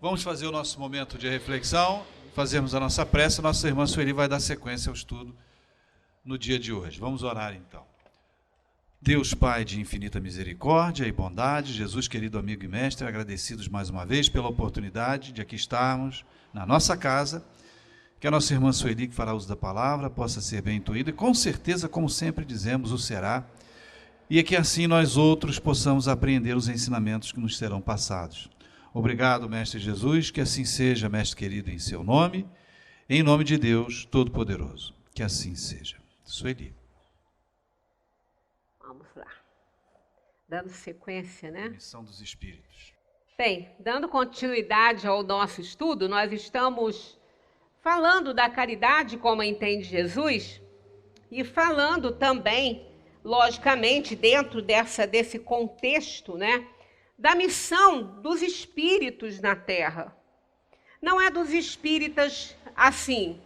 Vamos fazer o nosso momento de reflexão, fazemos a nossa prece, nossa irmã Sueli vai dar sequência ao estudo no dia de hoje. Vamos orar então. Deus Pai de infinita misericórdia e bondade, Jesus querido amigo e mestre, agradecidos mais uma vez pela oportunidade de aqui estarmos na nossa casa, que a nossa irmã Sueli, que fará uso da palavra, possa ser bem intuída e com certeza, como sempre dizemos, o será, e que assim nós outros possamos apreender os ensinamentos que nos serão passados. Obrigado, Mestre Jesus, que assim seja, Mestre querido, em seu nome, em nome de Deus Todo-Poderoso. Que assim seja. Sueli. Vamos lá. Dando sequência, né? Missão dos Espíritos. Bem, dando continuidade ao nosso estudo, nós estamos falando da caridade como a entende Jesus e falando também, logicamente, dentro desse contexto, né? Da missão dos espíritos na Terra. Não é dos espíritas assim,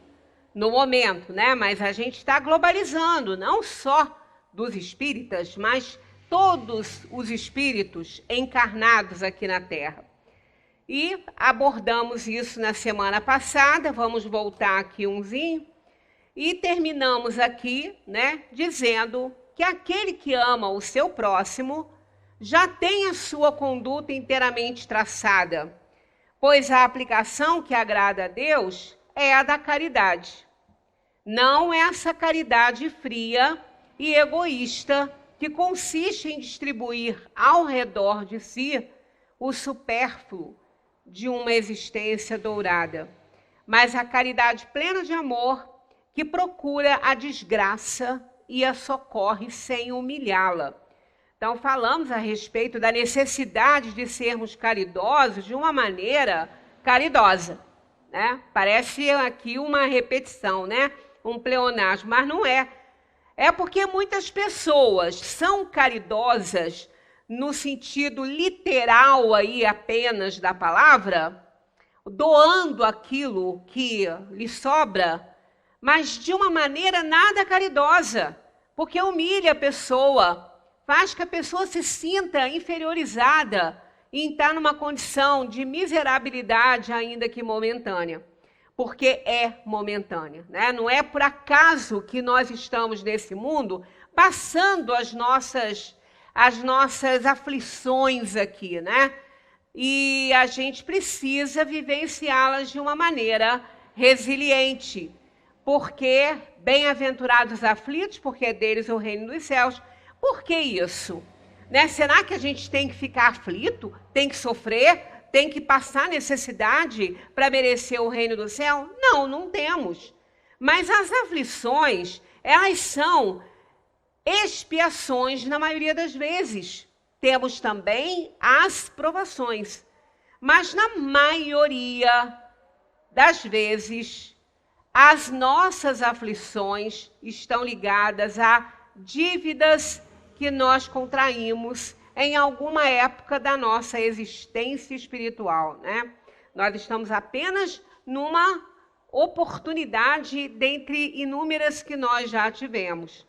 no momento, né? Mas a gente está globalizando, não só dos espíritas, mas todos os espíritos encarnados aqui na Terra. E abordamos isso na semana passada, vamos voltar aqui umzinho, e terminamos aqui, né, dizendo que aquele que ama o seu próximo já tem a sua conduta inteiramente traçada, pois a aplicação que agrada a Deus é a da caridade. Não essa caridade fria e egoísta que consiste em distribuir ao redor de si o supérfluo de uma existência dourada, mas a caridade plena de amor que procura a desgraça e a socorre sem humilhá-la. Então, falamos a respeito da necessidade de sermos caridosos de uma maneira caridosa, né? Parece aqui uma repetição, né? Um pleonasmo, mas não é. É porque muitas pessoas são caridosas no sentido literal aí apenas da palavra, doando aquilo que lhe sobra, mas de uma maneira nada caridosa, porque humilha a pessoa, faz que a pessoa se sinta inferiorizada e está numa condição de miserabilidade, ainda que momentânea, porque é momentânea, né? Não é por acaso que nós estamos nesse mundo passando as nossas aflições aqui, né? E a gente precisa vivenciá-las de uma maneira resiliente, porque bem-aventurados aflitos, porque é deles o reino dos céus. Por que isso? Né? Será que a gente tem que ficar aflito? Tem que sofrer? Tem que passar necessidade para merecer o reino do céu? Não, não temos. Mas as aflições, elas são expiações na maioria das vezes. Temos também as provações. Mas na maioria das vezes, as nossas aflições estão ligadas a dívidas que nós contraímos em alguma época da nossa existência espiritual, né? Nós estamos apenas numa oportunidade dentre inúmeras que nós já tivemos.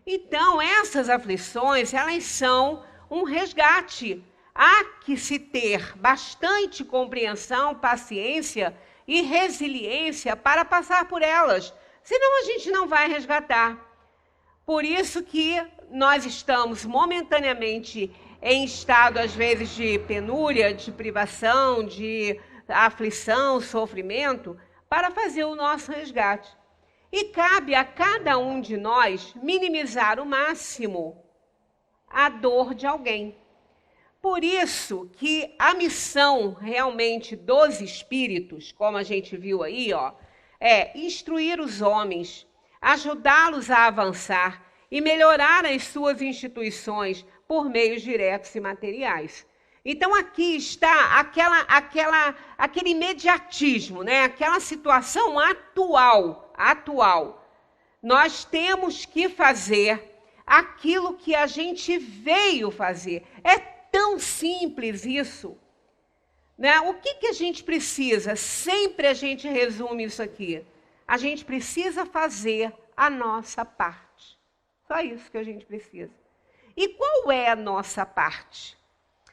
Então, essas aflições, elas são um resgate. Há que se ter bastante compreensão, paciência e resiliência para passar por elas, senão a gente não vai resgatar. Por isso que nós estamos momentaneamente em estado, às vezes, de penúria, de privação, de aflição, sofrimento, para fazer o nosso resgate. E cabe a cada um de nós minimizar o máximo a dor de alguém. Por isso que a missão realmente dos espíritos, como a gente viu aí, é instruir os homens, ajudá-los a avançar e melhorar as suas instituições por meios diretos e materiais. Então aqui está aquele imediatismo, né? Aquela situação atual. Nós temos que fazer aquilo que a gente veio fazer. É tão simples isso, né? O que a gente precisa? Sempre a gente resume isso aqui. A gente precisa fazer a nossa parte. Só isso que a gente precisa. E qual é a nossa parte?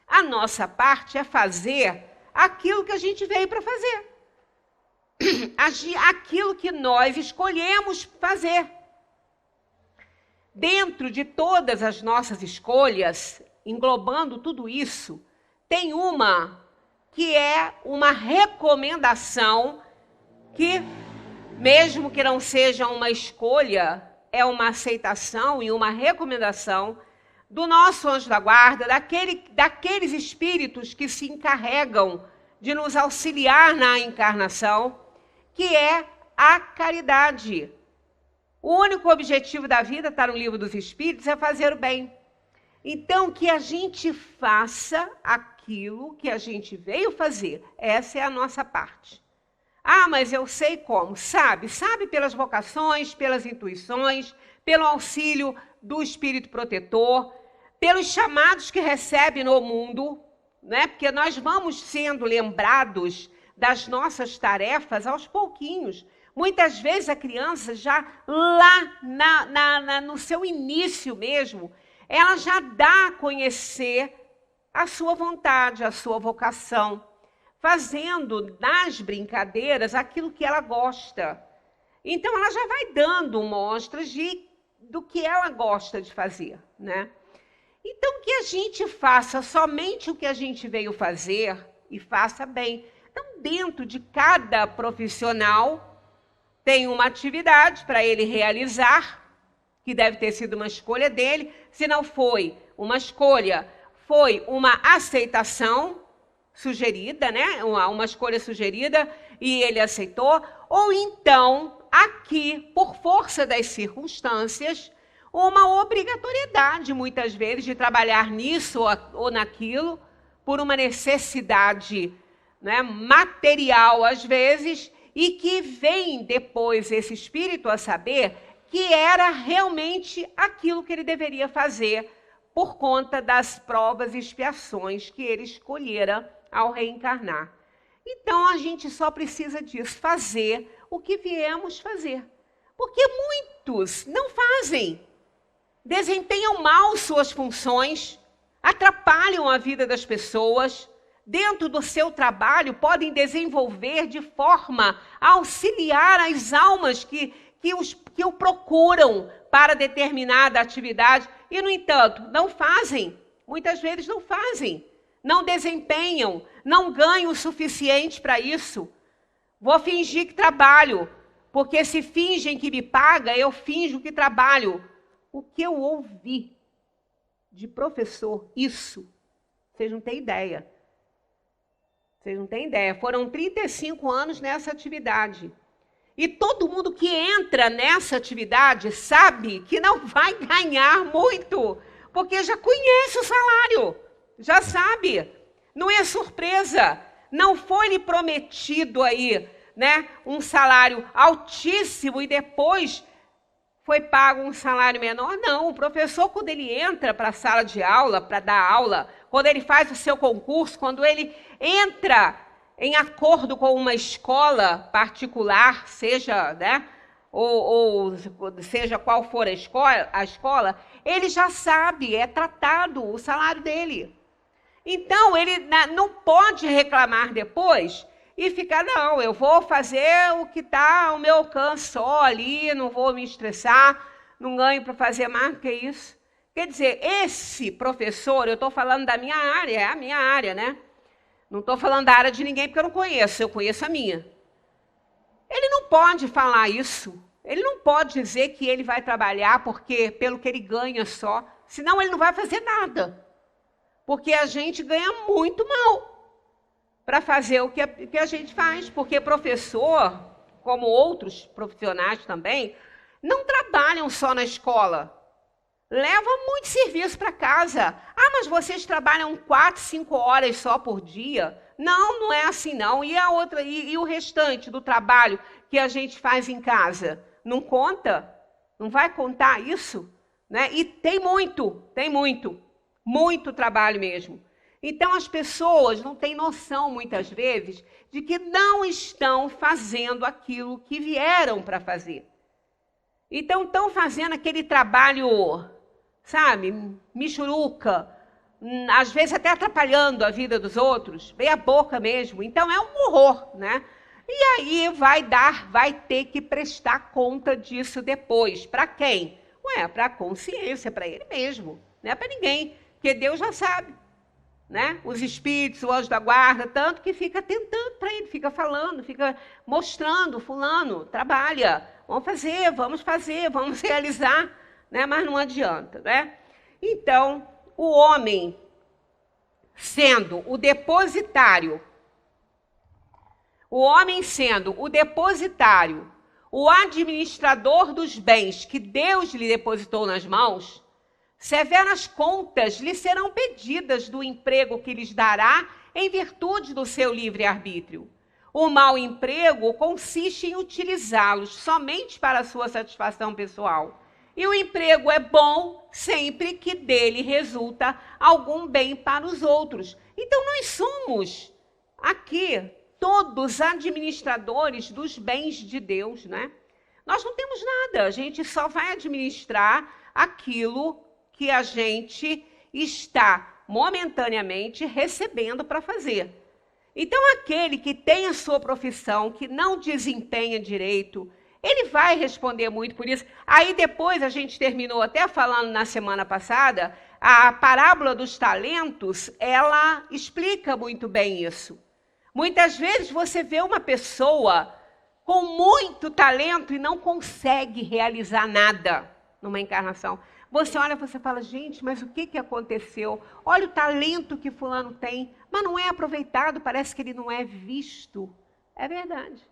A nossa parte é fazer aquilo que a gente veio para fazer. Aquilo que nós escolhemos fazer. Dentro de todas as nossas escolhas, englobando tudo isso, tem uma que é uma recomendação que, mesmo que não seja uma escolha, é uma aceitação e uma recomendação do nosso anjo da guarda, daqueles espíritos que se encarregam de nos auxiliar na encarnação, que é a caridade. O único objetivo da vida, está no Livro dos Espíritos, é fazer o bem. Então, que a gente faça aquilo que a gente veio fazer. Essa é a nossa parte. Ah, mas eu sei como. Sabe pelas vocações, pelas intuições, pelo auxílio do Espírito Protetor, pelos chamados que recebe no mundo, né? Porque nós vamos sendo lembrados das nossas tarefas aos pouquinhos. Muitas vezes a criança já lá no seu início mesmo, ela já dá a conhecer a sua vontade, a sua vocação, fazendo das brincadeiras aquilo que ela gosta. Então ela já vai dando mostras do que ela gosta de fazer, né? Então que a gente faça somente o que a gente veio fazer e faça bem. Então, dentro de cada profissional, tem uma atividade para ele realizar, que deve ter sido uma escolha dele. Se não foi uma escolha, foi uma aceitação sugerida, né? Uma escolha sugerida e ele aceitou. Ou então, aqui, por força das circunstâncias, uma obrigatoriedade, muitas vezes, de trabalhar nisso ou naquilo, por uma necessidade, né, material, às vezes, e que vem depois esse espírito a saber que era realmente aquilo que ele deveria fazer por conta das provas e expiações que ele escolhera ao reencarnar. Então, a gente só precisa disso, fazer o que viemos fazer. Porque muitos não fazem, desempenham mal suas funções, atrapalham a vida das pessoas, dentro do seu trabalho, podem desenvolver de forma a auxiliar as almas que o procuram para determinada atividade e, no entanto, não fazem. Muitas vezes não fazem, não desempenham, não ganham o suficiente para isso. Vou fingir que trabalho, porque se fingem que me paga, eu finjo que trabalho. O que eu ouvi de professor, isso, vocês não têm ideia. Vocês não têm ideia. Foram 35 anos nessa atividade. E todo mundo que entra nessa atividade sabe que não vai ganhar muito, porque já conhece o salário, já sabe. Não é surpresa. Não foi lhe prometido aí, né, um salário altíssimo e depois foi pago um salário menor. Não, o professor, quando ele entra para a sala de aula, para dar aula, quando ele faz o seu concurso, quando ele entra em acordo com uma escola particular, seja, né, ou seja qual for a escola, ele já sabe, é tratado o salário dele. Então, ele não pode reclamar depois e ficar, não, eu vou fazer o que está ao meu alcance só ali, não vou me estressar, não ganho para fazer mais que isso. Quer dizer, esse professor, eu estou falando da minha área, é a minha área, né? Não estou falando da área de ninguém porque eu não conheço, eu conheço a minha. Ele não pode falar isso, ele não pode dizer que ele vai trabalhar pelo que ele ganha só, senão ele não vai fazer nada. Porque a gente ganha muito mal para fazer o que a gente faz. Porque professor, como outros profissionais também, não trabalham só na escola. Levam muito serviço para casa. Ah, mas vocês trabalham 4, 5 horas só por dia? Não, não é assim não. E o restante do trabalho que a gente faz em casa? Não conta? Não vai contar isso? Né? E tem muito trabalho mesmo. Então, as pessoas não têm noção, muitas vezes, de que não estão fazendo aquilo que vieram para fazer. Então, estão fazendo aquele trabalho, sabe, michuruca, às vezes até atrapalhando a vida dos outros, meia boca mesmo. Então é um horror, né? E aí vai ter que prestar conta disso depois. Para quem? Para a consciência, para ele mesmo, não é para ninguém, porque Deus já sabe, né? Os espíritos, o anjo da guarda, tanto que fica tentando para ele, fica falando, fica mostrando, fulano, trabalha, vamos fazer, vamos realizar, né? Mas não adianta, né? Então, o homem sendo o depositário, o administrador dos bens que Deus lhe depositou nas mãos, severas contas lhe serão pedidas do emprego que lhes dará em virtude do seu livre-arbítrio. O mau emprego consiste em utilizá-los somente para a sua satisfação pessoal. E o emprego é bom sempre que dele resulta algum bem para os outros. Então, nós somos aqui todos administradores dos bens de Deus, né? Nós não temos nada, a gente só vai administrar aquilo que a gente está momentaneamente recebendo para fazer. Então, aquele que tem a sua profissão, que não desempenha direito, ele vai responder muito por isso. Aí depois a gente terminou até falando na semana passada, a parábola dos talentos, ela explica muito bem isso. Muitas vezes você vê uma pessoa com muito talento e não consegue realizar nada numa encarnação. Você olha e você fala, gente, mas o que aconteceu? Olha o talento que fulano tem, mas não é aproveitado, parece que ele não é visto. É verdade.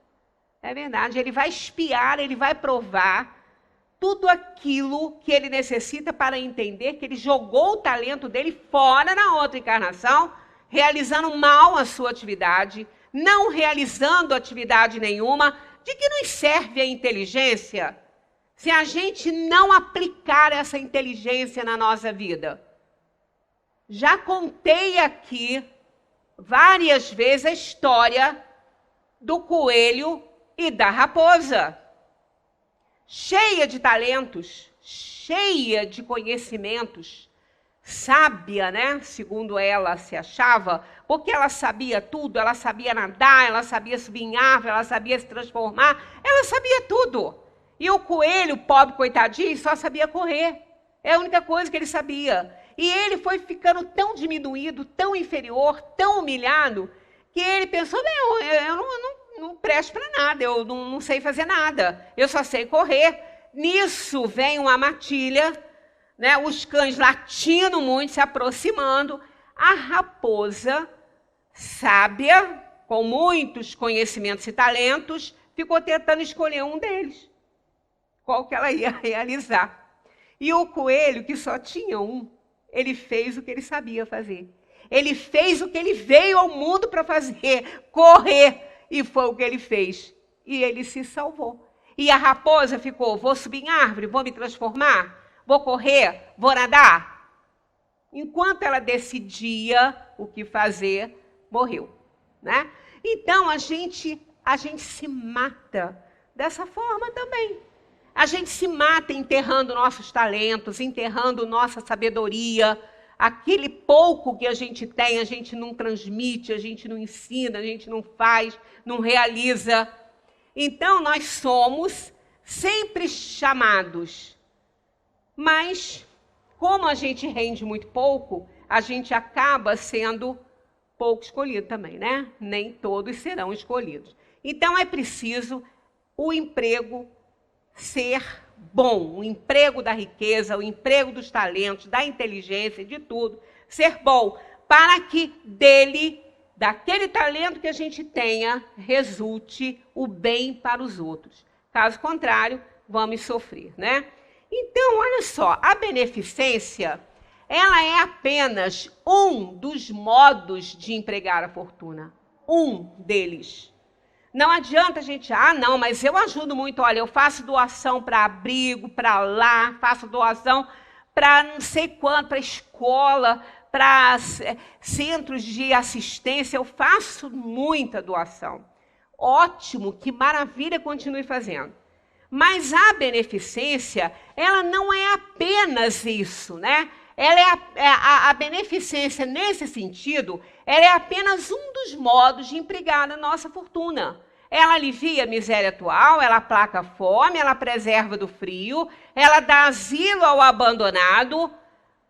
É verdade, ele vai espiar, ele vai provar tudo aquilo que ele necessita para entender que ele jogou o talento dele fora na outra encarnação, realizando mal a sua atividade, não realizando atividade nenhuma. De que nos serve a inteligência se a gente não aplicar essa inteligência na nossa vida? Já contei aqui várias vezes a história do coelho e da raposa, cheia de talentos, cheia de conhecimentos, sábia, né? Segundo ela se achava, porque ela sabia tudo, ela sabia nadar, ela sabia subir em árvore, ela sabia se transformar, ela sabia tudo. E o coelho, pobre coitadinho, só sabia correr. É a única coisa que ele sabia. E ele foi ficando tão diminuído, tão inferior, tão humilhado, que ele pensou, eu não presto para nada, eu não sei fazer nada, eu só sei correr. Nisso vem uma matilha, né, os cães latindo muito, se aproximando. A raposa, sábia, com muitos conhecimentos e talentos, ficou tentando escolher um deles, qual que ela ia realizar. E o coelho, que só tinha um, ele fez o que ele sabia fazer. Ele fez o que ele veio ao mundo para fazer, correr. E foi o que ele fez. E ele se salvou. E a raposa ficou, vou subir em árvore, vou me transformar, vou correr, vou nadar. Enquanto ela decidia o que fazer, morreu, né? Então, a gente se mata dessa forma também. A gente se mata enterrando nossos talentos, enterrando nossa sabedoria. Aquele pouco que a gente tem, a gente não transmite, a gente não ensina, a gente não faz, não realiza. Então, nós somos sempre chamados. Mas, como a gente rende muito pouco, a gente acaba sendo pouco escolhido também, né? Nem todos serão escolhidos. Então, é preciso o emprego ser bom, o emprego da riqueza, o emprego dos talentos, da inteligência, de tudo, ser bom, para que daquele talento que a gente tenha, resulte o bem para os outros. Caso contrário, vamos sofrer, né? Então, olha só, a beneficência, ela é apenas um dos modos de empregar a fortuna, um deles. Não adianta a gente, não, mas eu ajudo muito, olha, eu faço doação para abrigo, para lá, faço doação para não sei quanto, para escola, para centros de assistência, eu faço muita doação. Ótimo, que maravilha, continue fazendo. Mas a beneficência, ela não é apenas isso, né? ela a beneficência nesse sentido, ela é apenas um dos modos de empregar a nossa fortuna. Ela alivia a miséria atual, ela aplaca a fome, ela preserva do frio, ela dá asilo ao abandonado,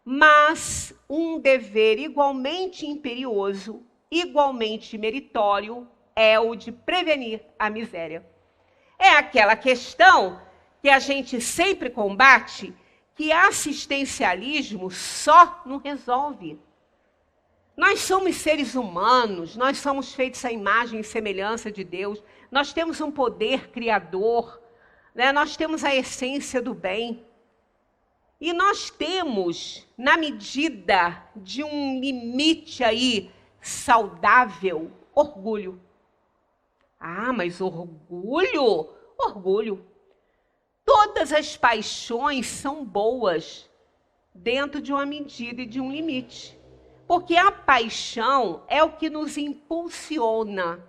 mas um dever igualmente imperioso, igualmente meritório, é o de prevenir a miséria. É aquela questão que a gente sempre combate, que assistencialismo só não resolve. Nós somos seres humanos, nós somos feitos à imagem e semelhança de Deus, nós temos um poder criador, né? Nós temos a essência do bem. E nós temos, na medida de um limite aí saudável, orgulho. Ah, mas orgulho? Orgulho. Todas as paixões são boas dentro de uma medida e de um limite. Porque a paixão é o que nos impulsiona,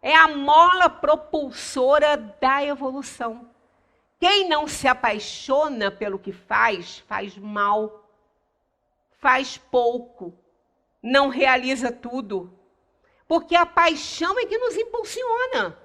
é a mola propulsora da evolução. Quem não se apaixona pelo que faz, faz mal, faz pouco, não realiza tudo. Porque a paixão é que nos impulsiona.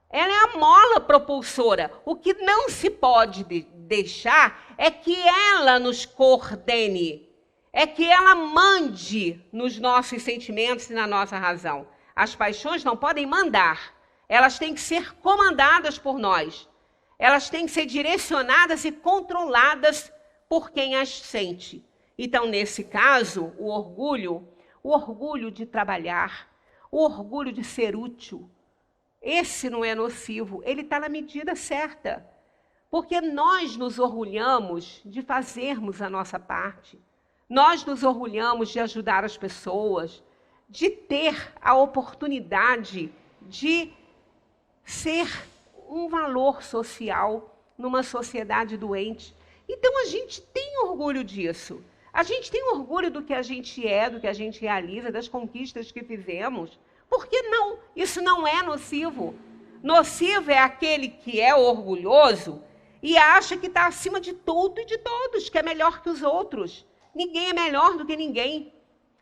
Ela é a mola propulsora. O que não se pode deixar é que ela nos coordene, é que ela mande nos nossos sentimentos e na nossa razão. As paixões não podem mandar, elas têm que ser comandadas por nós. Elas têm que ser direcionadas e controladas por quem as sente. Então, nesse caso, o orgulho de trabalhar, o orgulho de ser útil, esse não é nocivo, ele está na medida certa. Porque nós nos orgulhamos de fazermos a nossa parte. Nós nos orgulhamos de ajudar as pessoas, de ter a oportunidade de ser um valor social numa sociedade doente. Então, a gente tem orgulho disso. A gente tem orgulho do que a gente é, do que a gente realiza, das conquistas que fizemos. Por que não? Isso não é nocivo. Nocivo é aquele que é orgulhoso e acha que está acima de tudo e de todos, que é melhor que os outros. Ninguém é melhor do que ninguém.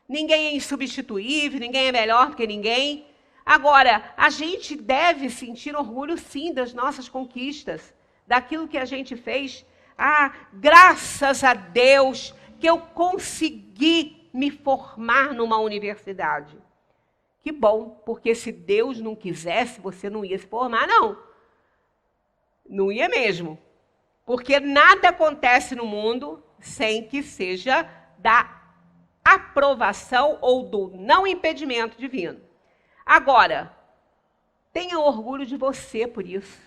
Ninguém é insubstituível, ninguém é melhor do que ninguém. Agora, a gente deve sentir orgulho, sim, das nossas conquistas, daquilo que a gente fez. Ah, graças a Deus que eu consegui me formar numa universidade. Que bom, porque se Deus não quisesse, você não ia se formar, não. Não ia mesmo. Porque nada acontece no mundo sem que seja da aprovação ou do não impedimento divino. Agora, tenha orgulho de você por isso.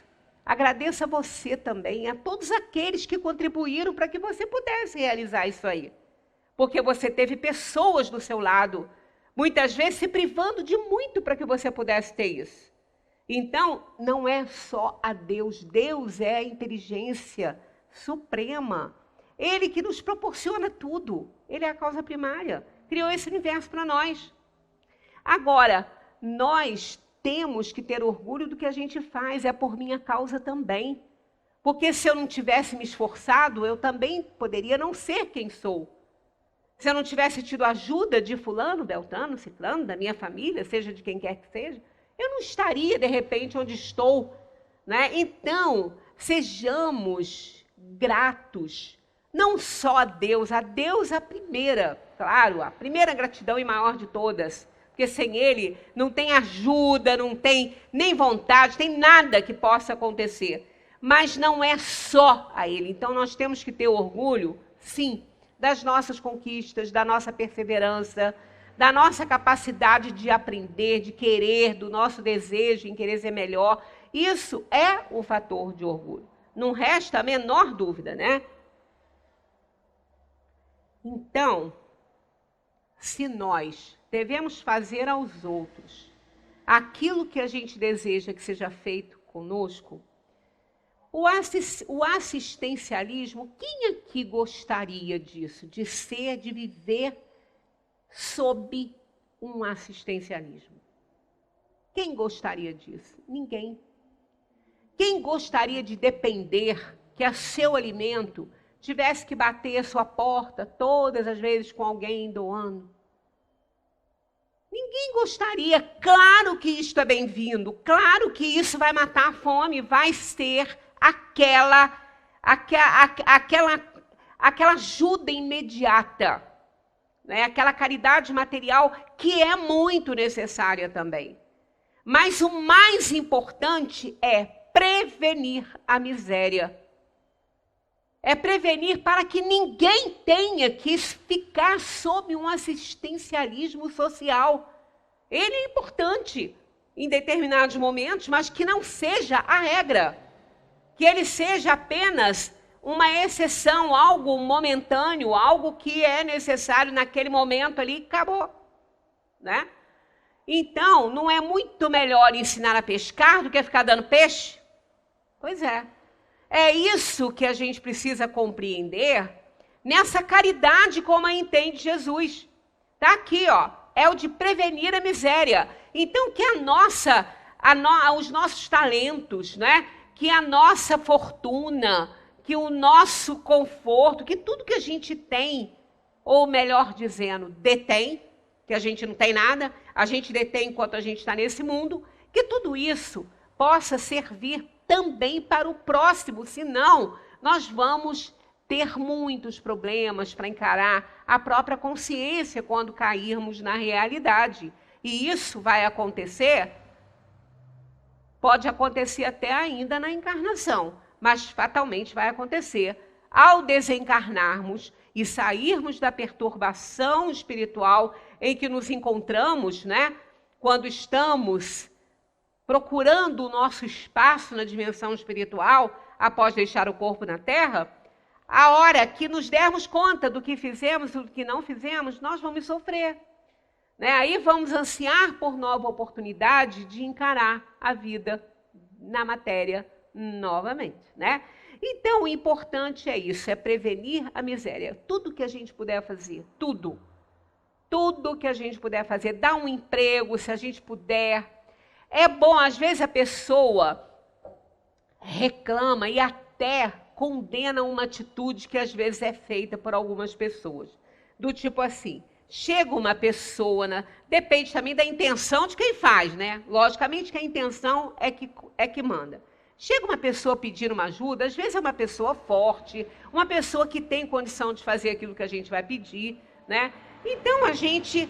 Agradeça a você também, a todos aqueles que contribuíram para que você pudesse realizar isso aí. Porque você teve pessoas do seu lado, muitas vezes se privando de muito para que você pudesse ter isso. Então, não é só a Deus. Deus é a inteligência suprema. Ele que nos proporciona tudo. Ele é a causa primária. Criou esse universo para nós. Agora, nós temos que ter orgulho do que a gente faz. É por minha causa também. Porque se eu não tivesse me esforçado, eu também poderia não ser quem sou. Se eu não tivesse tido ajuda de fulano, beltrano, ciclano, da minha família, seja de quem quer que seja, eu não estaria, de repente, onde estou. Né? Então, sejamos gratos, não só a Deus a primeira, claro, a primeira gratidão e maior de todas, porque sem Ele não tem ajuda, não tem nem vontade, tem nada que possa acontecer. Mas não é só a Ele. Então, nós temos que ter orgulho, sim, das nossas conquistas, da nossa perseverança, da nossa capacidade de aprender, de querer, do nosso desejo em querer ser melhor. Isso é o fator de orgulho. Não resta a menor dúvida, né? Então, se nós devemos fazer aos outros aquilo que a gente deseja que seja feito conosco, o assistencialismo, quem aqui gostaria disso? De ser, de viver sob um assistencialismo? Quem gostaria disso? Ninguém. Quem gostaria de depender que o seu alimento tivesse que bater a sua porta todas as vezes com alguém doando? Ninguém gostaria. Claro que isto é bem-vindo, claro que isso vai matar a fome, vai ser aquela ajuda imediata, né? Aquela caridade material que é muito necessária também. Mas o mais importante é prevenir a miséria. É prevenir para que ninguém tenha que ficar sob um assistencialismo social. Ele é importante em determinados momentos, mas que não seja a regra. Que ele seja apenas uma exceção, algo momentâneo, algo que é necessário naquele momento ali e acabou, né? Então, não é muito melhor ensinar a pescar do que ficar dando peixe? Pois é. É isso que a gente precisa compreender nessa caridade como a entende Jesus. Está aqui, ó, é o de prevenir a miséria. Então, que os nossos talentos, né? Que a nossa fortuna, que o nosso conforto, que tudo que a gente tem, ou melhor dizendo, detém, que a gente não tem nada, a gente detém enquanto a gente está nesse mundo, que tudo isso possa servir também para o próximo, senão nós vamos ter muitos problemas para encarar a própria consciência quando cairmos na realidade. E isso vai acontecer, pode acontecer até ainda na encarnação, mas fatalmente vai acontecer ao desencarnarmos e sairmos da perturbação espiritual em que nos encontramos, né? Quando estamos procurando o nosso espaço na dimensão espiritual, após deixar o corpo na Terra, a hora que nos dermos conta do que fizemos e do que não fizemos, nós vamos sofrer, né? Aí vamos ansiar por nova oportunidade de encarar a vida na matéria novamente, né? Então, o importante é isso, é prevenir a miséria. Tudo que a gente puder fazer, tudo que a gente puder fazer, dar um emprego, se a gente puder. É bom, às vezes a pessoa reclama e até condena uma atitude que às vezes é feita por algumas pessoas. Do tipo assim, chega uma pessoa, depende também da intenção de quem faz, né? Logicamente que a intenção é que manda. Chega uma pessoa pedindo uma ajuda, às vezes é uma pessoa forte, uma pessoa que tem condição de fazer aquilo que a gente vai pedir, né? Então a gente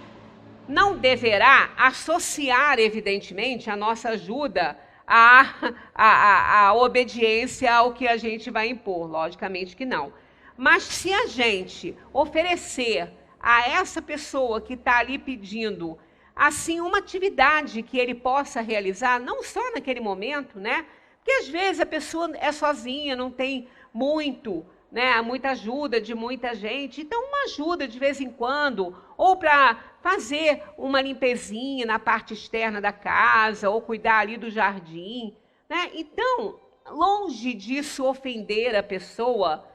não deverá associar, evidentemente, a nossa ajuda à obediência ao que a gente vai impor, logicamente que não. Mas se a gente oferecer a essa pessoa que está ali pedindo, assim, uma atividade que ele possa realizar, não só naquele momento, né? Porque às vezes a pessoa é sozinha, não tem muita ajuda de muita gente. Então, uma ajuda de vez em quando, ou para fazer uma limpezinha na parte externa da casa, ou cuidar ali do jardim, né? Então, longe disso ofender a pessoa,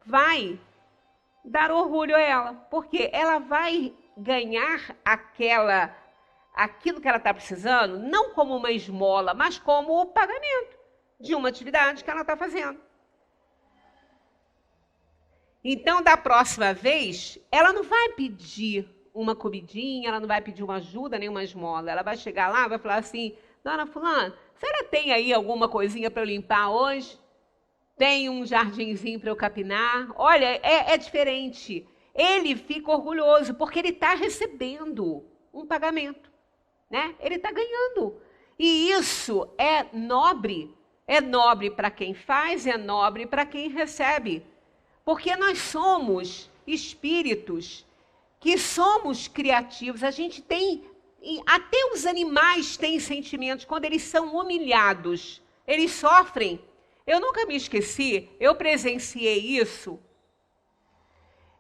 vai dar orgulho a ela, porque ela vai ganhar aquilo que ela está precisando, não como uma esmola, mas como o pagamento de uma atividade que ela está fazendo. Então, da próxima vez, ela não vai pedir uma comidinha, ela não vai pedir uma ajuda, nem uma esmola. Ela vai chegar lá e vai falar assim, dona fulana, a senhora tem aí alguma coisinha para eu limpar hoje? Tem um jardinzinho para eu capinar? Olha, é diferente. Ele fica orgulhoso, porque ele está recebendo um pagamento, né? Ele está ganhando. E isso é nobre. É nobre para quem faz, é nobre para quem recebe. Porque nós somos espíritos que somos criativos. A gente tem, até os animais têm sentimentos. Quando eles são humilhados, eles sofrem. Eu nunca me esqueci, eu presenciei isso.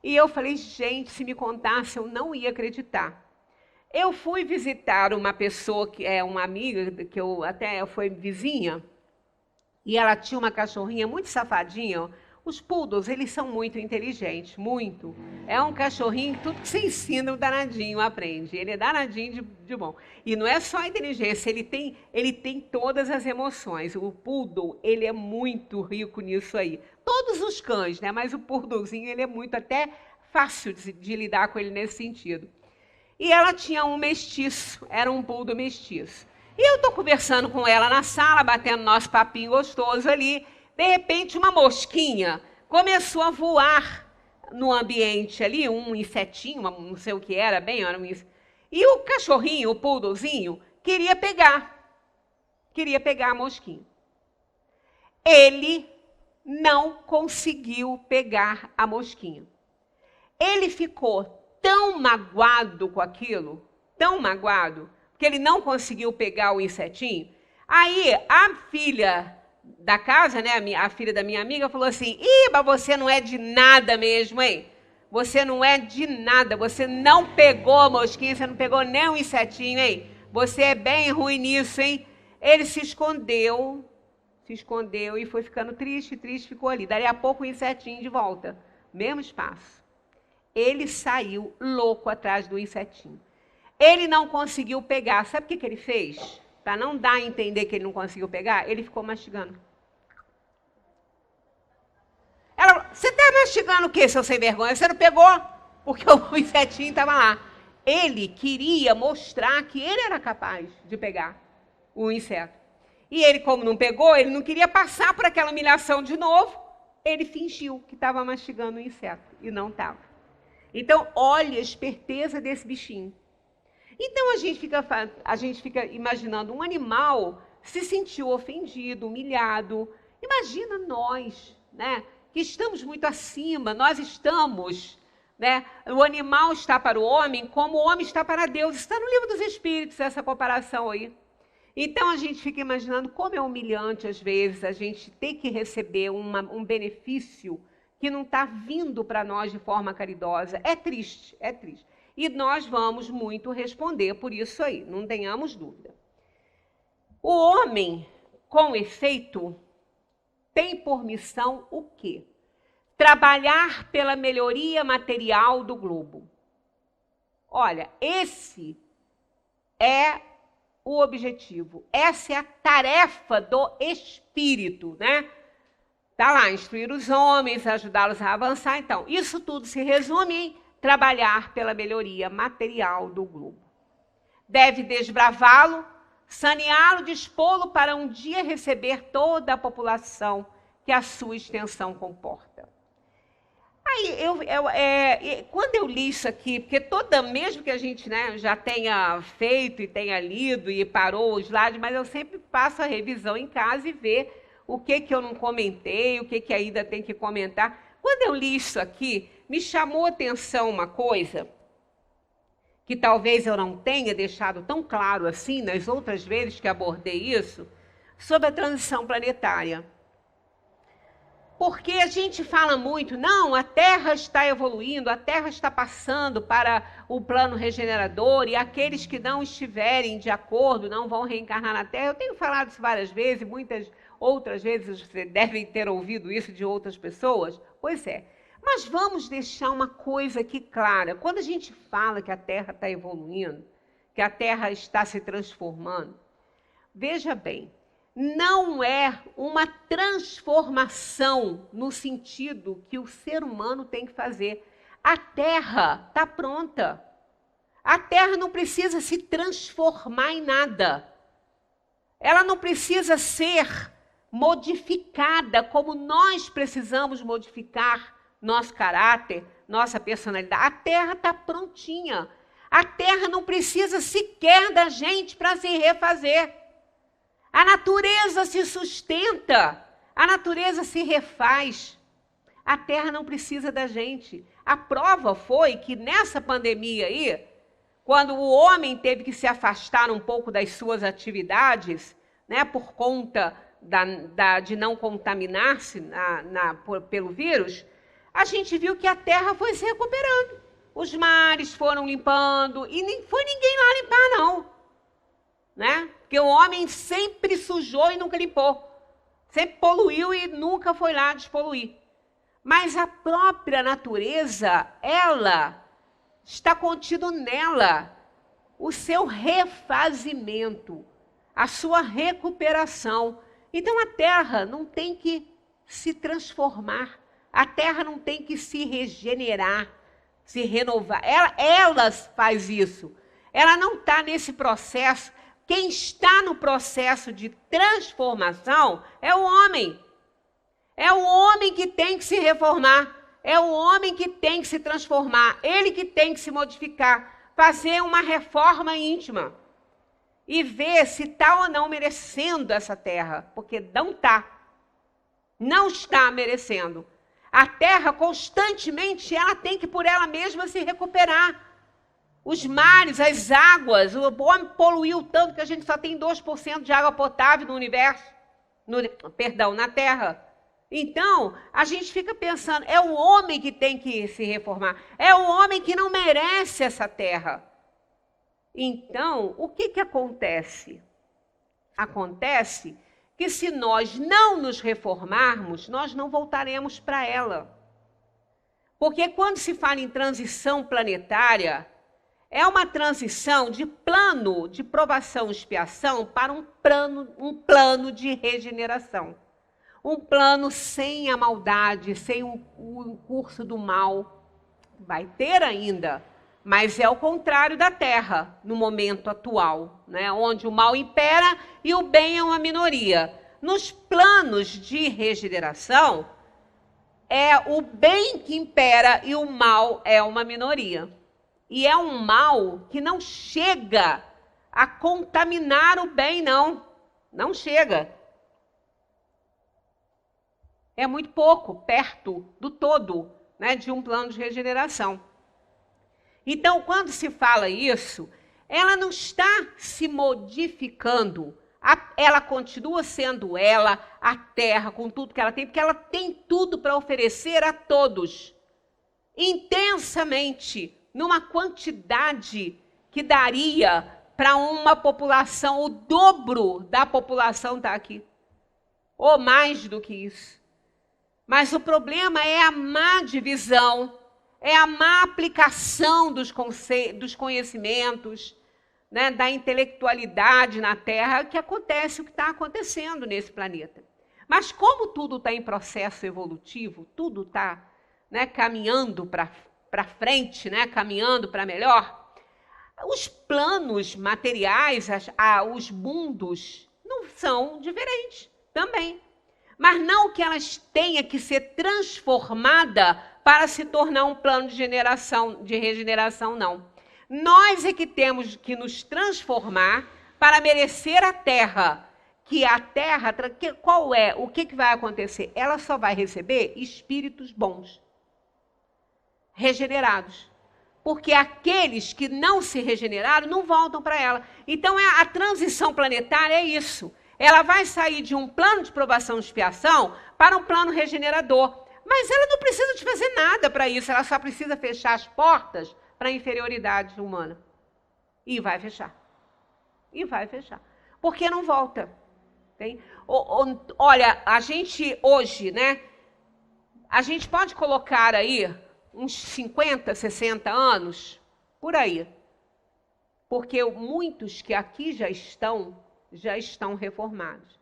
E eu falei, gente, se me contasse, eu não ia acreditar. Eu fui visitar uma pessoa, que é uma amiga, que foi vizinha, e ela tinha uma cachorrinha muito safadinha, Os poodles, eles são muito inteligentes, muito. É um cachorrinho, tudo que você ensina, o danadinho aprende. Ele é danadinho de bom. E não é só a inteligência, ele tem todas as emoções. O poodle, ele é muito rico nisso aí. Todos os cães, né? Mas o poodlezinho, ele é muito até fácil de lidar com ele nesse sentido. E ela tinha um mestiço, era um poodle mestiço. E eu estou conversando com ela na sala, batendo nosso papinho gostoso ali. De repente, uma mosquinha começou a voar no ambiente ali, um insetinho, não sei o que era, era um inseto. E o cachorrinho, o poodlezinho, queria pegar a mosquinha. Ele não conseguiu pegar a mosquinha. Ele ficou tão magoado com aquilo, tão magoado, que ele não conseguiu pegar o insetinho. Aí a filha da casa, né, a filha da minha amiga, falou assim: Iba, você não é de nada mesmo, hein? Você não é de nada, você não pegou a mosquinha, você não pegou nem um insetinho, hein? Você é bem ruim nisso, hein? Ele se escondeu e foi ficando triste, ficou ali. Daí a pouco o insetinho de volta, mesmo espaço. Ele saiu louco atrás do insetinho. Ele não conseguiu pegar. Sabe o que ele fez? Para não dar a entender que ele não conseguiu pegar, ele ficou mastigando. Ela, você está mastigando o quê, seu sem vergonha? Você não pegou? Porque o insetinho estava lá. Ele queria mostrar que ele era capaz de pegar o inseto. E ele, como não pegou, ele não queria passar por aquela humilhação de novo. Ele fingiu que estava mastigando o inseto e não estava. Então, olha a esperteza desse bichinho. Então, a gente fica imaginando um animal se sentiu ofendido, humilhado. Imagina nós, né, que estamos muito acima, nós estamos, né, o animal está para o homem como o homem está para Deus. Está no Livro dos Espíritos, essa comparação aí. Então, a gente fica imaginando como é humilhante, às vezes, a gente ter que receber um benefício que não está vindo para nós de forma caridosa. É triste, é triste. E nós vamos muito responder por isso aí, não tenhamos dúvida. O homem, com efeito, tem por missão o quê? Trabalhar pela melhoria material do globo. Olha, esse é o objetivo, essa é a tarefa do espírito, né? Está lá, instruir os homens, ajudá-los a avançar. Então, isso tudo se resume em trabalhar pela melhoria material do globo. Deve desbravá-lo, saneá-lo, dispô-lo para um dia receber toda a população que a sua extensão comporta. Aí, quando eu li isso aqui, porque mesmo que a gente, né, já tenha feito e tenha lido e parou os slides, mas eu sempre faço a revisão em casa e ver o que eu não comentei, o que ainda tem que comentar. Quando eu li isso aqui, me chamou a atenção uma coisa que talvez eu não tenha deixado tão claro assim nas outras vezes que abordei isso, sobre a transição planetária. Porque a gente fala muito, não, a Terra está evoluindo, a Terra está passando para o plano regenerador e aqueles que não estiverem de acordo não vão reencarnar na Terra. Eu tenho falado isso várias vezes, muitas outras vezes vocês devem ter ouvido isso de outras pessoas. Pois é. Mas vamos deixar uma coisa aqui clara. Quando a gente fala que a Terra está evoluindo, que a Terra está se transformando, veja bem, não é uma transformação no sentido que o ser humano tem que fazer. A Terra está pronta. A Terra não precisa se transformar em nada. Ela não precisa ser modificada como nós precisamos modificar nosso caráter, nossa personalidade. A Terra está prontinha. A Terra não precisa sequer da gente para se refazer. A natureza se sustenta, a natureza se refaz. A Terra não precisa da gente. A prova foi que nessa pandemia aí, quando o homem teve que se afastar um pouco das suas atividades, né, por conta de não contaminar-se pelo vírus, a gente viu que a Terra foi se recuperando. Os mares foram limpando e nem foi ninguém lá limpar, não. Né? Porque o homem sempre sujou e nunca limpou. Sempre poluiu e nunca foi lá despoluir. mas a própria natureza, ela está contido nela o seu refazimento, a sua recuperação. Então a terra não tem que se transformar, a terra não tem que se regenerar, se renovar. Ela faz isso. Ela não está nesse processo. Quem está no processo de transformação é o homem. É o homem que tem que se reformar. É o homem que tem que se transformar. Ele que tem que se modificar. Fazer uma reforma íntima. E ver se está ou não merecendo essa terra. Porque não está. Não está merecendo. A terra, constantemente, ela tem que, por ela mesma, se recuperar. Os mares, as águas, o homem poluiu tanto que a gente só tem 2% de água potável no universo. Na Terra. Então, a gente fica pensando, é o homem que tem que se reformar. É o homem que não merece essa terra. Então, o que acontece? Acontece que se nós não nos reformarmos, nós não voltaremos para ela. Porque quando se fala em transição planetária, é uma transição de plano de provação e expiação para um plano de regeneração. Um plano sem a maldade, sem o curso do mal. Vai ter ainda, mas é o contrário da Terra, no momento atual, né? Onde o mal impera e o bem é uma minoria. Nos planos de regeneração, é o bem que impera e o mal é uma minoria. E é um mal que não chega a contaminar o bem, não. Não chega. É muito pouco, perto do todo, né, de um plano de regeneração. Então, quando se fala isso, ela não está se modificando. Ela continua sendo ela, a terra, com tudo que ela tem, porque ela tem tudo para oferecer a todos. Intensamente, numa quantidade que daria para uma população, o dobro da população está aqui. Ou mais do que isso. Mas o problema é a má divisão, é a má aplicação dos conhecimentos, né, da intelectualidade na Terra, que acontece o que está acontecendo nesse planeta. Mas como tudo está em processo evolutivo, tudo está, né, caminhando para frente, né, caminhando para melhor, os planos materiais, os mundos, não são diferentes também. Mas não que elas tenham que ser transformadas para se tornar um plano de regeneração, não. Nós é que temos que nos transformar para merecer a Terra. Que a Terra, qual é? O que vai acontecer? Ela só vai receber espíritos bons, regenerados. Porque aqueles que não se regeneraram não voltam para ela. Então, a transição planetária é isso. Ela vai sair de um plano de provação e expiação para um plano regenerador. Mas ela não precisa de fazer nada para isso. Ela só precisa fechar as portas para a inferioridade humana. E vai fechar. E vai fechar. Porque não volta. Tem? Olha, a gente hoje, né? A gente pode colocar aí uns 50, 60 anos, por aí. Porque muitos que aqui já estão reformados.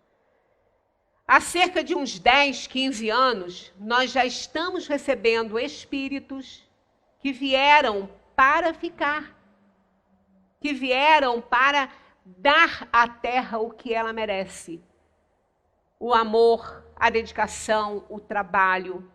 Há cerca de uns 10, 15 anos, nós já estamos recebendo espíritos que vieram para ficar, que vieram para dar à Terra o que ela merece. O amor, a dedicação, o trabalho.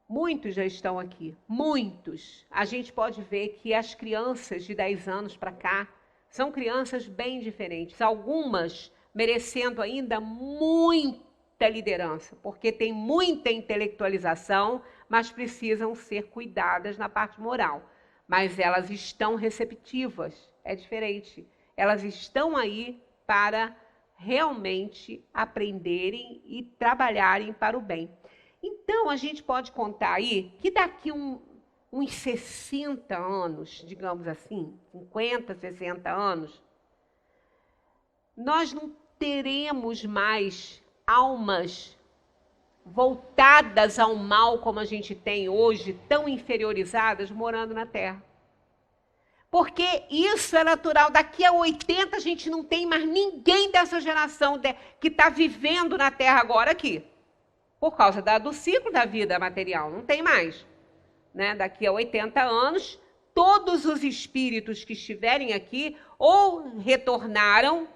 Muitos já estão aqui, muitos. A gente pode ver que as crianças de 10 anos para cá, são crianças bem diferentes, algumas merecendo ainda muita liderança, porque tem muita intelectualização, mas precisam ser cuidadas na parte moral. Mas elas estão receptivas, é diferente. Elas estão aí para realmente aprenderem e trabalharem para o bem. Então, a gente pode contar aí que daqui uns 60 anos, digamos assim, 50, 60 anos, nós não teremos mais almas voltadas ao mal como a gente tem hoje, tão inferiorizadas, morando na Terra. Porque isso é natural. Daqui a 80 a gente não tem mais ninguém dessa geração que está vivendo na Terra agora aqui. Por causa do ciclo da vida material. Não tem mais. Né? Daqui a 80 anos, todos os espíritos que estiverem aqui ou retornaram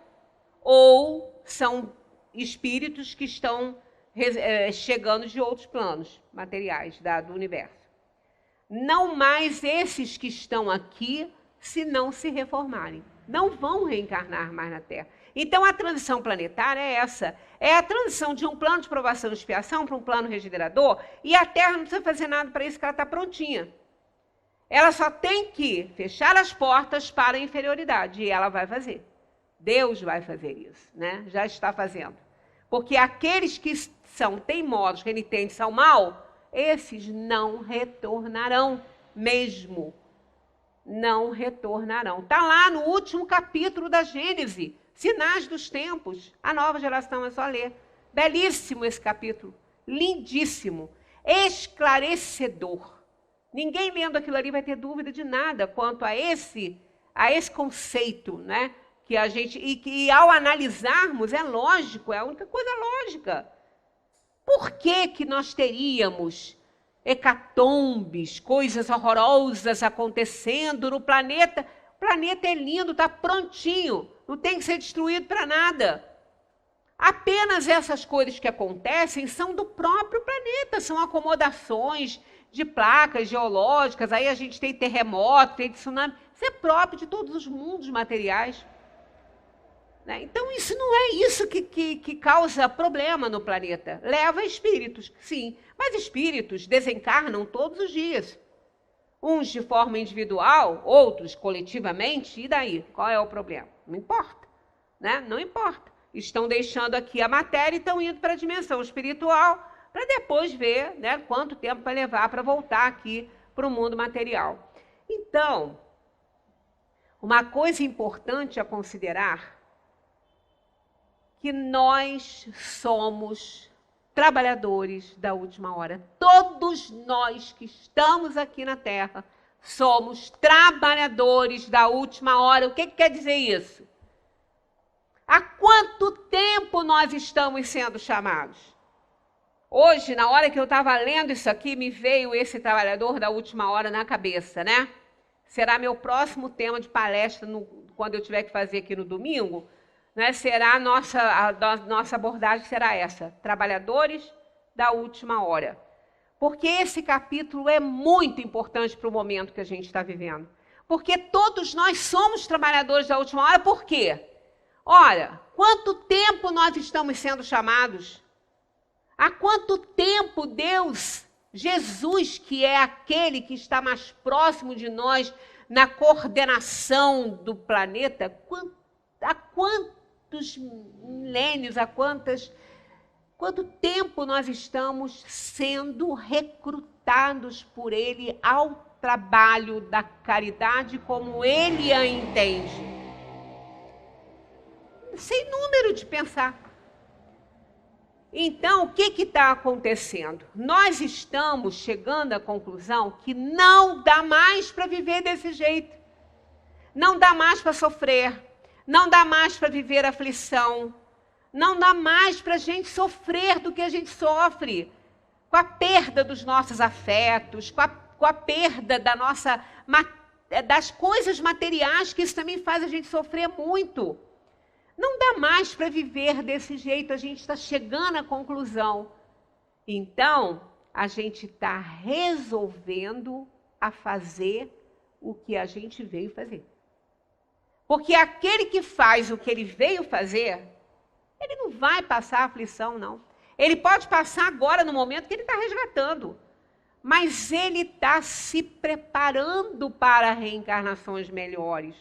ou são espíritos que estão chegando de outros planos materiais do universo. Não mais esses que estão aqui, se não se reformarem. Não vão reencarnar mais na Terra. Então, a transição planetária é essa. É a transição de um plano de provação e expiação para um plano regenerador, e a Terra não precisa fazer nada para isso, que ela está prontinha. Ela só tem que fechar as portas para a inferioridade, e ela vai fazer. Deus vai fazer isso, né? Já está fazendo. Porque aqueles que são teimosos, renitentes ao mal, esses não retornarão mesmo. Não retornarão. Está lá no último capítulo da Gênese, Sinais dos Tempos. A nova geração é só ler. Belíssimo esse capítulo, lindíssimo, esclarecedor. Ninguém lendo aquilo ali vai ter dúvida de nada quanto a esse conceito, né? Que a gente, e que ao analisarmos, é lógico, é a única coisa lógica. Por que nós teríamos hecatombes, coisas horrorosas acontecendo no planeta? O planeta é lindo, está prontinho, não tem que ser destruído para nada. Apenas essas coisas que acontecem são do próprio planeta, são acomodações de placas geológicas, aí a gente tem terremoto, tem tsunami, isso é próprio de todos os mundos materiais. Então, isso não é isso que causa problema no planeta. Leva espíritos, sim, mas espíritos desencarnam todos os dias. Uns de forma individual, outros coletivamente, e daí? Qual é o problema? Não importa, né? Não importa. Estão deixando aqui a matéria e estão indo para a dimensão espiritual, para depois ver, né, quanto tempo vai levar para voltar aqui para o mundo material. Então, uma coisa importante a considerar, que nós somos trabalhadores da última hora. Todos nós que estamos aqui na Terra somos trabalhadores da última hora. O que quer dizer isso? Há quanto tempo nós estamos sendo chamados? Hoje, na hora que eu estava lendo isso aqui, me veio esse trabalhador da última hora na cabeça, né? Será meu próximo tema de palestra quando eu tiver que fazer aqui no domingo. Né, a nossa abordagem será essa, trabalhadores da última hora. Porque esse capítulo é muito importante para o momento que a gente está vivendo. Porque todos nós somos trabalhadores da última hora, por quê? Olha, quanto tempo nós estamos sendo chamados? Há quanto tempo Deus, Jesus, que é aquele que está mais próximo de nós na coordenação do planeta, há quantos milênios, quanto tempo nós estamos sendo recrutados por Ele ao trabalho da caridade como Ele a entende? Sem número de pensar. Então, o que está acontecendo? Nós estamos chegando à conclusão que não dá mais para viver desse jeito. Não dá mais para sofrer. Não dá mais para viver aflição. Não dá mais para a gente sofrer do que a gente sofre. Com a perda dos nossos afetos, com a perda das coisas materiais, que isso também faz a gente sofrer muito. Não dá mais para viver desse jeito, a gente está chegando à conclusão. Então, a gente está resolvendo a fazer o que a gente veio fazer. Porque aquele que faz o que ele veio fazer, ele não vai passar aflição, não. Ele pode passar agora, no momento que ele está resgatando. Mas ele está se preparando para reencarnações melhores.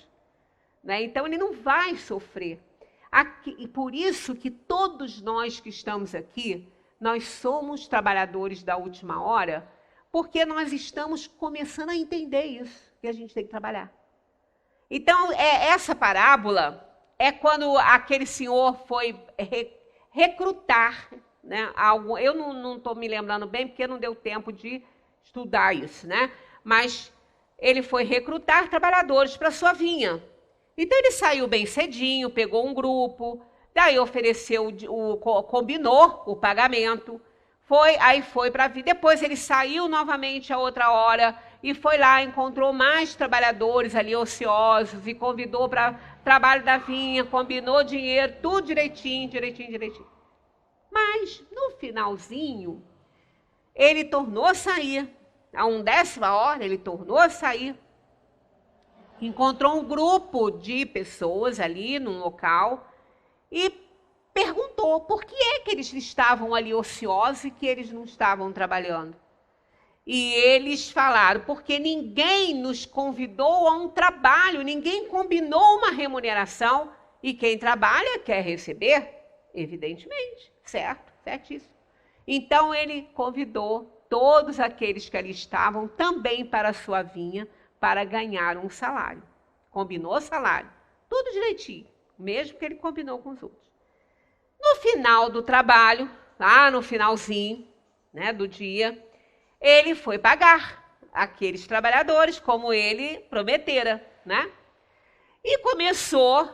Né? Então, ele não vai sofrer. E por isso que todos nós que estamos aqui, nós somos trabalhadores da última hora, porque nós estamos começando a entender isso, que a gente tem que trabalhar. Então, essa parábola é quando aquele senhor foi recrutar, né? Eu não estou me lembrando bem, porque não deu tempo de estudar isso, né? Mas ele foi recrutar trabalhadores para sua vinha. Então ele saiu bem cedinho, pegou um grupo, daí ofereceu, combinou o pagamento, aí foi para a vinha. Depois ele saiu novamente a outra hora e foi lá, encontrou mais trabalhadores ali ociosos e convidou para trabalho da vinha, combinou dinheiro, tudo direitinho. Mas, no finalzinho, ele tornou a sair. A 1/10 hora, ele tornou a sair. Encontrou um grupo de pessoas ali num local e perguntou por que é que eles estavam ali ociosos e que eles não estavam trabalhando. E eles falaram, porque ninguém nos convidou a um trabalho, ninguém combinou uma remuneração, e quem trabalha quer receber, evidentemente, certo? Certíssimo. Então ele convidou todos aqueles que ali estavam também para a sua vinha, para ganhar um salário. Combinou salário, tudo direitinho, mesmo que ele combinou com os outros. No final do trabalho, lá no finalzinho, né, do dia, ele foi pagar aqueles trabalhadores como ele prometera, né? E começou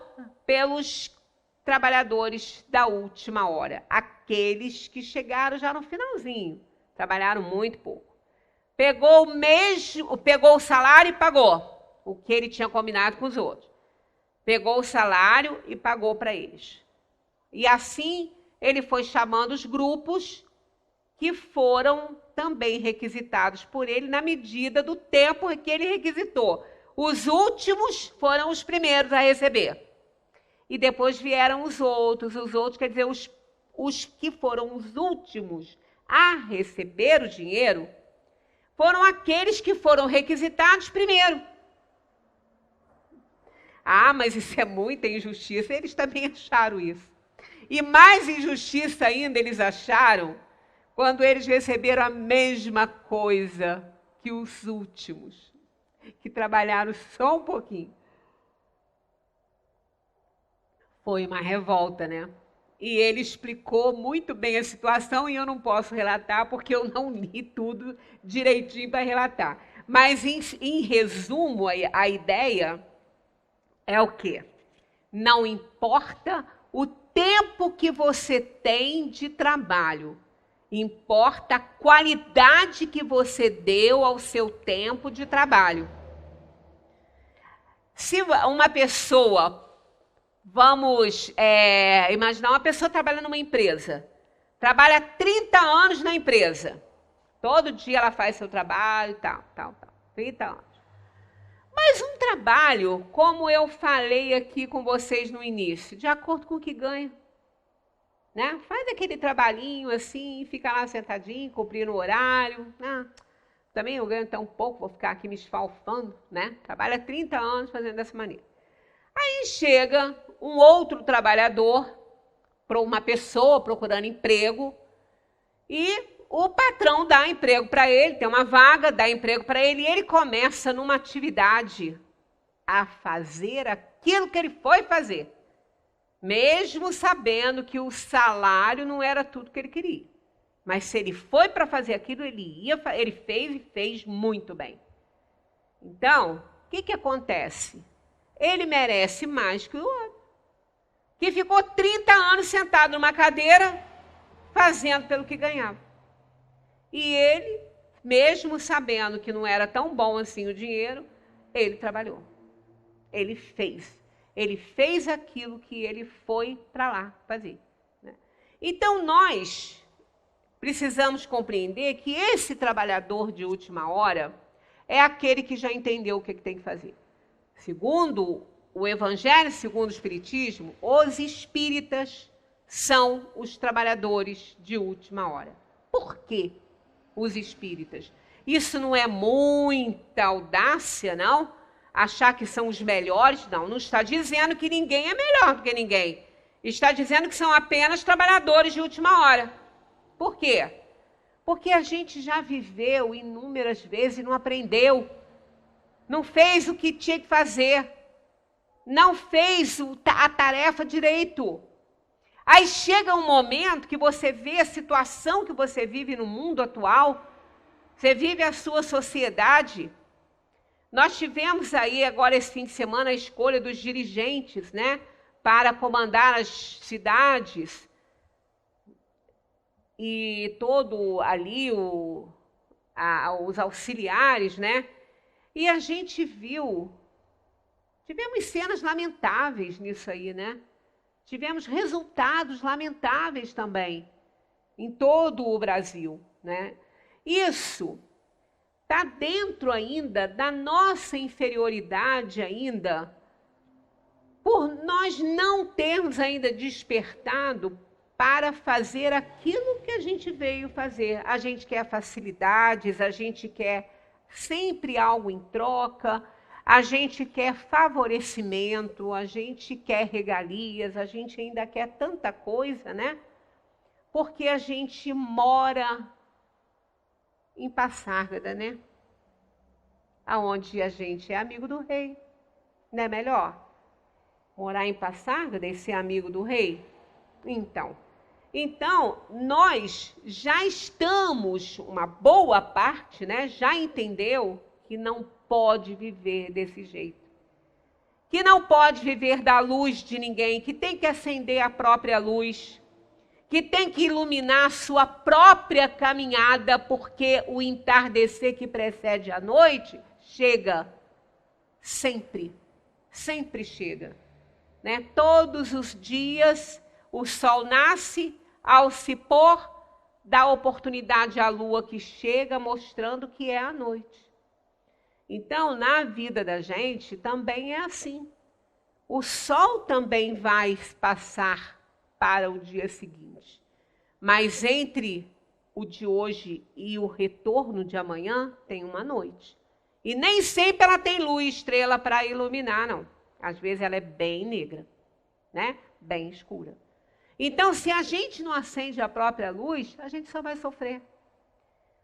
pelos trabalhadores da última hora, aqueles que chegaram já no finalzinho, trabalharam muito pouco. Pegou o salário e pagou o que ele tinha combinado com os outros. Pegou o salário e pagou para eles. E assim ele foi chamando os grupos que foram também requisitados por ele na medida do tempo que ele requisitou. Os últimos foram os primeiros a receber. E depois vieram os outros quer dizer, os que foram os últimos a receber o dinheiro, foram aqueles que foram requisitados primeiro. Ah, mas isso é muita injustiça. Eles também acharam isso. E mais injustiça ainda eles acharam quando eles receberam a mesma coisa que os últimos, que trabalharam só um pouquinho. Foi uma revolta, né? E ele explicou muito bem a situação e eu não posso relatar porque eu não li tudo direitinho para relatar. Mas, em resumo, a ideia é o quê? Não importa o tempo que você tem de trabalho, importa a qualidade que você deu ao seu tempo de trabalho. Se uma pessoa... Vamos imaginar uma pessoa trabalhando numa empresa. Trabalha 30 anos na empresa. Todo dia ela faz seu trabalho, tal. 30 anos. Mas um trabalho, como eu falei aqui com vocês no início, de acordo com o que ganha. Né? Faz aquele trabalhinho assim, fica lá sentadinho, cumprindo o horário. Também eu ganho tão pouco, vou ficar aqui me esfalfando. Né? Trabalha 30 anos fazendo dessa maneira. Aí chega um outro trabalhador, uma pessoa procurando emprego, e o patrão dá emprego para ele, tem uma vaga, dá emprego para ele, e ele começa numa atividade a fazer aquilo que ele foi fazer, mesmo sabendo que o salário não era tudo que ele queria. Mas se ele foi para fazer aquilo, ele fez e fez muito bem. Então, o que acontece? Ele merece mais que o outro, que ficou 30 anos sentado numa cadeira, fazendo pelo que ganhava. E ele, mesmo sabendo que não era tão bom assim o dinheiro, ele trabalhou. Ele fez aquilo que ele foi para lá fazer. Né? Então, nós precisamos compreender que esse trabalhador de última hora é aquele que já entendeu o que tem que fazer. Segundo o Evangelho, segundo o Espiritismo, os espíritas são os trabalhadores de última hora. Por quê os espíritas? Isso não é muita audácia, não? Achar que são os melhores? Não está dizendo que ninguém é melhor do que ninguém. Está dizendo que são apenas trabalhadores de última hora. Por quê? Porque a gente já viveu inúmeras vezes e não aprendeu. Não fez o que tinha que fazer. Não fez a tarefa direito. Aí chega um momento que você vê a situação que você vive no mundo atual, você vive a sua sociedade. Nós tivemos aí agora esse fim de semana a escolha dos dirigentes, né, para comandar as cidades e todo ali os auxiliares, né? E a gente viu, tivemos cenas lamentáveis nisso aí, né? Tivemos resultados lamentáveis também em todo o Brasil, né? Isso está dentro ainda da nossa inferioridade ainda, por nós não termos ainda despertado para fazer aquilo que a gente veio fazer. A gente quer facilidades, a gente quer sempre algo em troca, a gente quer favorecimento, a gente quer regalias, a gente ainda quer tanta coisa, né? Porque a gente mora em Passárgada, né? Aonde a gente é amigo do rei. Não é melhor morar em Passárgada e ser amigo do rei? Então, nós já estamos, uma boa parte, né, já entendeu que não pode viver desse jeito. Que não pode viver da luz de ninguém, que tem que acender a própria luz, que tem que iluminar a sua própria caminhada, porque o entardecer que precede a noite chega sempre, sempre chega, né? Todos os dias o sol nasce, ao se pôr, dá oportunidade à lua que chega, mostrando que é a noite. Então, na vida da gente também é assim. O sol também vai passar para o dia seguinte. Mas entre o de hoje e o retorno de amanhã, tem uma noite. E nem sempre ela tem luz, estrela para iluminar, não. Às vezes ela é bem negra, né? Bem escura. Então, se a gente não acende a própria luz, a gente só vai sofrer.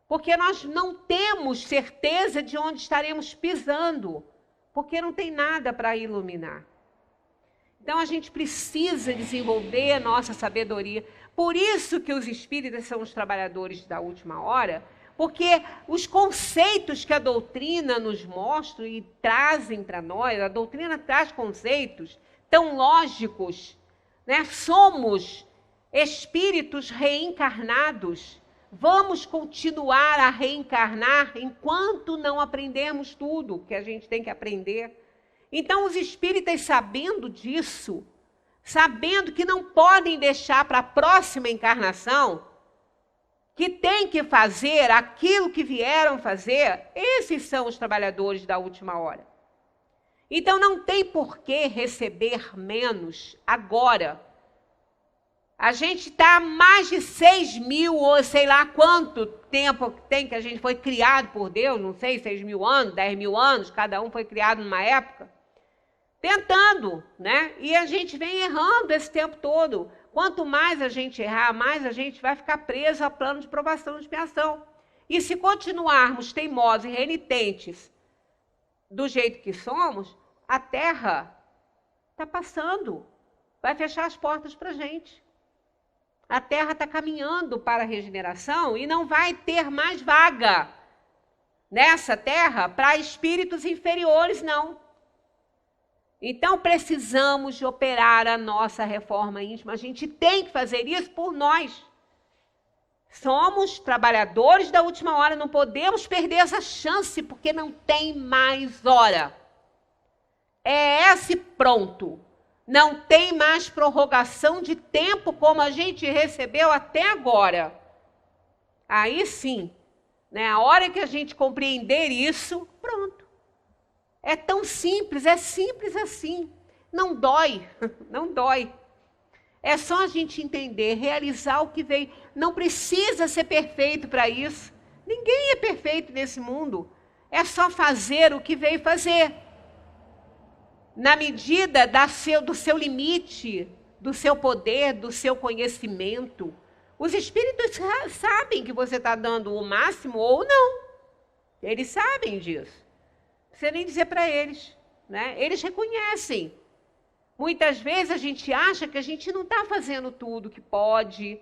Porque nós não temos certeza de onde estaremos pisando, porque não tem nada para iluminar. Então, a gente precisa desenvolver a nossa sabedoria. Por isso que os espíritas são os trabalhadores da última hora, porque os conceitos que a doutrina nos mostra e trazem para nós, a doutrina traz conceitos tão lógicos, né? Somos espíritos reencarnados. Vamos continuar a reencarnar enquanto não aprendermos tudo que a gente tem que aprender. Então, os espíritas, sabendo disso, sabendo que não podem deixar para a próxima encarnação, que tem que fazer aquilo que vieram fazer, esses são os trabalhadores da última hora. Então, não tem por que receber menos agora. A gente está há mais de 6.000, ou sei lá quanto tempo tem que a gente foi criado por Deus, não sei, 6.000 anos, 10.000 anos, cada um foi criado numa época, tentando, né? E a gente vem errando esse tempo todo. Quanto mais a gente errar, mais a gente vai ficar preso a plano de provação e expiação. E se continuarmos teimosos e renitentes do jeito que somos, a Terra está passando, vai fechar as portas para a gente. A Terra está caminhando para a regeneração e não vai ter mais vaga nessa Terra para espíritos inferiores, não. Então, precisamos de operar a nossa reforma íntima. A gente tem que fazer isso por nós. Somos trabalhadores da última hora, não podemos perder essa chance, porque não tem mais hora. É esse pronto. Não tem mais prorrogação de tempo como a gente recebeu até agora. Aí sim, né, a hora que a gente compreender isso, pronto. É tão simples, é simples assim. Não dói, não dói. É só a gente entender, realizar o que veio. Não precisa ser perfeito para isso. Ninguém é perfeito nesse mundo. É só fazer o que veio fazer. Na medida do seu limite, do seu poder, do seu conhecimento. Os espíritos sabem que você está dando o máximo ou não. Eles sabem disso. Não precisa nem dizer para eles, né? Eles reconhecem. Muitas vezes a gente acha que a gente não está fazendo tudo que pode,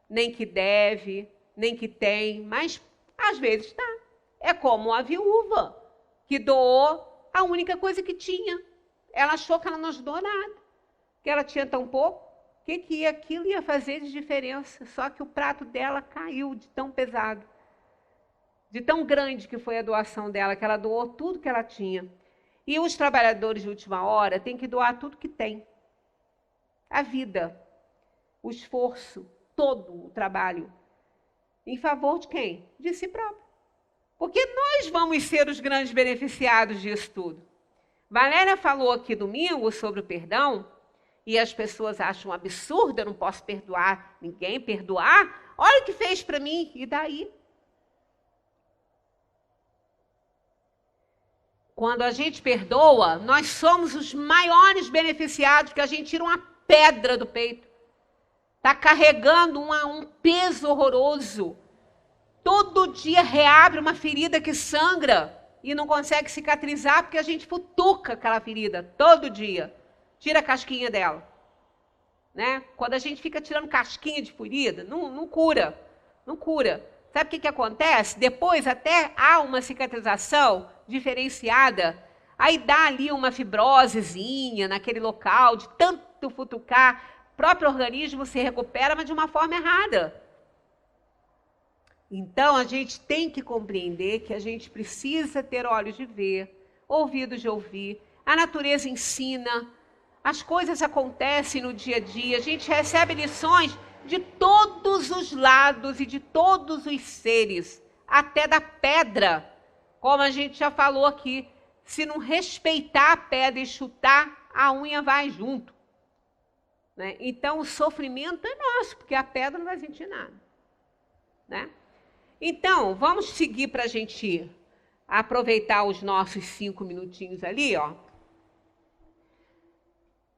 nem que deve, nem que tem, mas às vezes está. É como a viúva que doou a única coisa que tinha. Ela achou que ela não ajudou nada, que ela tinha tão pouco, que aquilo ia fazer de diferença. Só que o prato dela caiu de tão pesado, de tão grande que foi a doação dela, que ela doou tudo que ela tinha. E os trabalhadores de última hora têm que doar tudo que tem. A vida, o esforço, todo o trabalho. Em favor de quem? De si próprio. Porque nós vamos ser os grandes beneficiados disso tudo. Valéria falou aqui domingo sobre o perdão, e as pessoas acham um absurdo, eu não posso perdoar ninguém, perdoar. Olha o que fez para mim, e daí? Quando a gente perdoa, nós somos os maiores beneficiados, porque a gente tira uma pedra do peito. Está carregando um peso horroroso. Todo dia reabre uma ferida que sangra e não consegue cicatrizar, porque a gente futuca aquela ferida todo dia. Tira a casquinha dela. Né? Quando a gente fica tirando casquinha de ferida, não cura. Não cura. Sabe o que acontece? Depois até há uma cicatrização diferenciada, aí dá ali uma fibrosezinha naquele local, de tanto futucar, o próprio organismo se recupera, mas de uma forma errada. Então, a gente tem que compreender que a gente precisa ter olhos de ver, ouvidos de ouvir, a natureza ensina, as coisas acontecem no dia a dia, a gente recebe lições de todos os lados e de todos os seres, até da pedra, como a gente já falou aqui, se não respeitar a pedra e chutar, a unha vai junto. Né? Então, o sofrimento é nosso, porque a pedra não vai sentir nada. Né? Então, vamos seguir para a gente aproveitar os nossos 5 minutinhos ali, ó.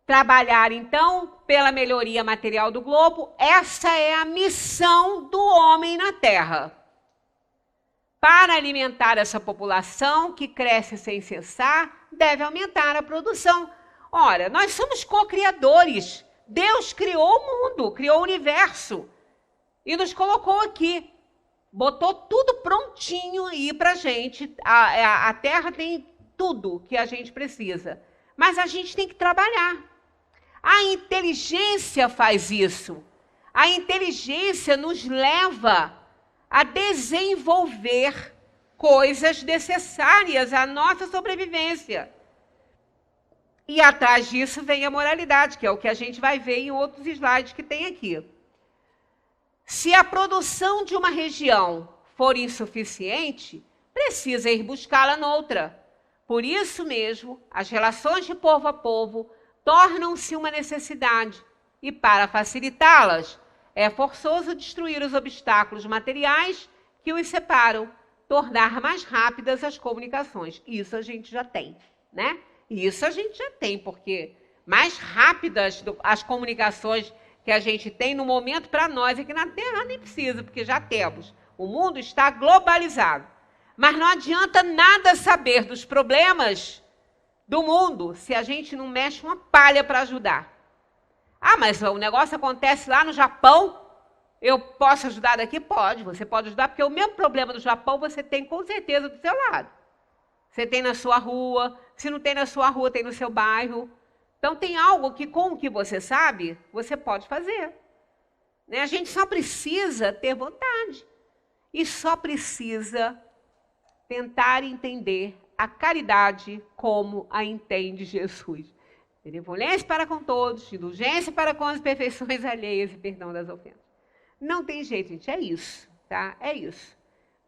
Trabalhar, então, pela melhoria material do globo. Essa é a missão do homem na Terra. Para alimentar essa população que cresce sem cessar, deve aumentar a produção. Ora, nós somos co-criadores. Deus criou o mundo, criou o universo e nos colocou aqui. Botou tudo prontinho aí para a gente. A Terra tem tudo que a gente precisa. Mas a gente tem que trabalhar. A inteligência faz isso. A inteligência nos leva a desenvolver coisas necessárias à nossa sobrevivência. E atrás disso vem a moralidade, que é o que a gente vai ver em outros slides que tem aqui. Se a produção de uma região for insuficiente, precisa ir buscá-la noutra. Por isso mesmo, as relações de povo a povo tornam-se uma necessidade, e para facilitá-las, é forçoso destruir os obstáculos materiais que os separam, tornar mais rápidas as comunicações. Isso a gente já tem, né? Isso a gente já tem, porque mais rápidas as comunicações que a gente tem no momento para nós aqui na Terra nem precisa, porque já temos. O mundo está globalizado. Mas não adianta nada saber dos problemas do mundo se a gente não mexe uma palha para ajudar. Ah, mas o negócio acontece lá no Japão, eu posso ajudar daqui? Pode, você pode ajudar, porque o mesmo problema do Japão você tem com certeza do seu lado. Você tem na sua rua, se não tem na sua rua, tem no seu bairro. Então tem algo que com o que você sabe, você pode fazer. Né? A gente só precisa ter vontade. E só precisa tentar entender a caridade como a entende Jesus. Benevolência para com todos, indulgência para com as imperfeições alheias e perdão das ofensas. Não tem jeito, gente, é isso, tá? É isso.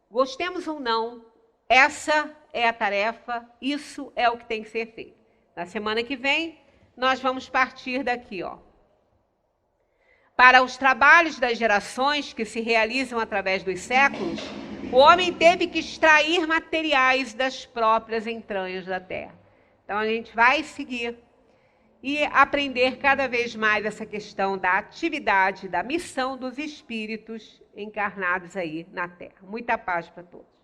Gostemos ou não, essa é a tarefa, isso é o que tem que ser feito. Na semana que vem, nós vamos partir daqui, ó. Para os trabalhos das gerações que se realizam através dos séculos, o homem teve que extrair materiais das próprias entranhas da terra. Então, a gente vai seguir e aprender cada vez mais essa questão da atividade, da missão dos espíritos encarnados aí na Terra. Muita paz para todos.